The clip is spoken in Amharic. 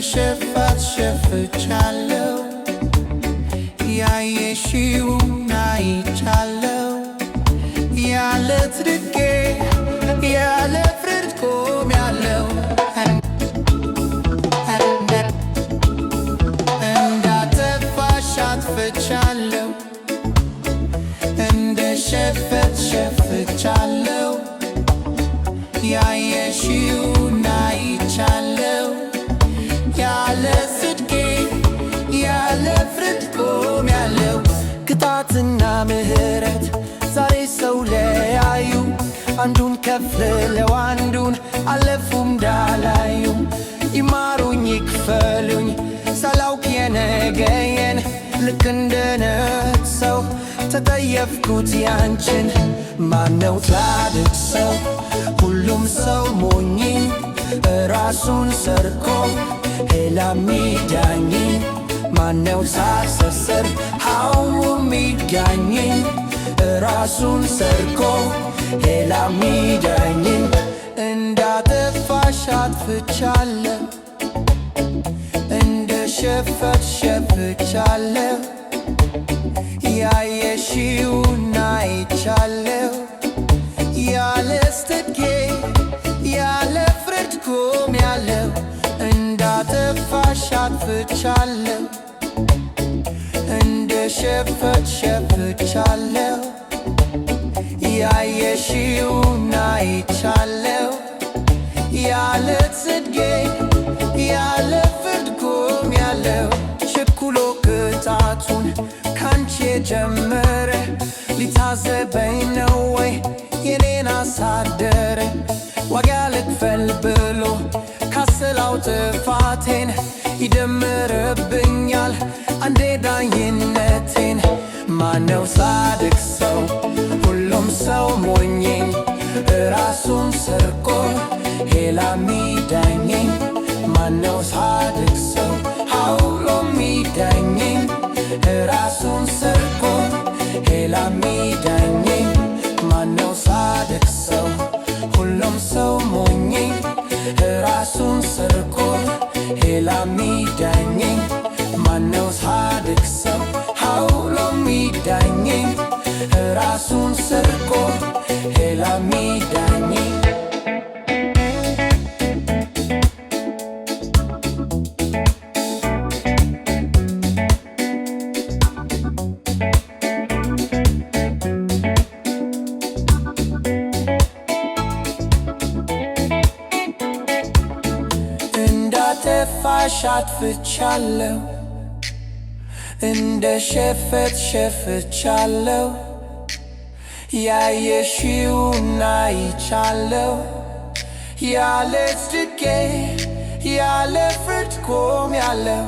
ሸፋት ሸፍቻለሁ ያየሽውን አይቻለሁ ያለ ትርቄ ያለ ፍርድ ቆሜያለሁ እንዳጠፋሽ አጥፍቻለሁ እንደ ሸፈት ሸፍቻለሁ ያየሽውን አይቻለሁ ያለ ጽድቄ ያለ ፍርድ ቆሜያለሁ ቅጣትና ምሕረት ዛሬ ሰው ለያዩ አንዱን ከፍለው አንዱን አለፉ እንዳላዩ ይማሩኝ ይክፈሉኝ ሳላውቅ የነገዬን ልክ እንደ ነፍሰው ተጠየፍኩት ያንችን ማነው ጻድቅ ሰው ሁሉም ሰው ሞኝ ራሱን ሰርቆ ሌላ ሚዳኝ ማነው ሳሰስር ሃው ሚዳኝ ራሱን ሰርቆ ሌላ ሚዳኝ እንዳጠፋሽ አጥፍቻለሁ እንደ ሸፈት ሸፍቻለሁ ያየሽውን አይቻለሁ ያለ ጽድቄ ያለ ፍርድ ቆሜያለሁ እንዳጠፋሽ አጥፍቻለሁ እንደ ሸፈት ሸፍቻለሁ ያየሽውን አይቻለሁ ያለ ጽድቄ ያለ ፍርድ ቆሜያለሁ ቸኩሎ ቅጣቱን ካንቺ የጀመረ ሊታዘበኝ ነው ወይ የኔን አሳደረ ዋጋ ልክፈል ብሎ ካሰላው ጥፋቴን ይደምርብኛል አንዴ ዳኝነቴን ማነው ጻድቅ ሰው ሁሉም ሰው ሞኝ ራሱን ሰርቆ ሌላ ሚዳኝ ማነው ጻድቅ ሰው ሁሉም ሚዳኝ ራሱን ሰርቆ ሌላ ሚዳኝ ማነው ጻድቅ ሰው ሁሉም ሰው ሞኝ ራሱን ሰርቆ ሌላ ሚዳኝ ማነው ጻድቅ ሰው ሁሉም ሚዳኝ ራሱን ሰርቆ ሌላ ሚዳኝ እንዳጠፋሽ አጥፍቻለሁ እንደ ሸፈት ሸፍቻለሁ ያየሽውን አይቻለሁ ያለ ጽድቄ ያለ ፍርድ ቆሜያለሁ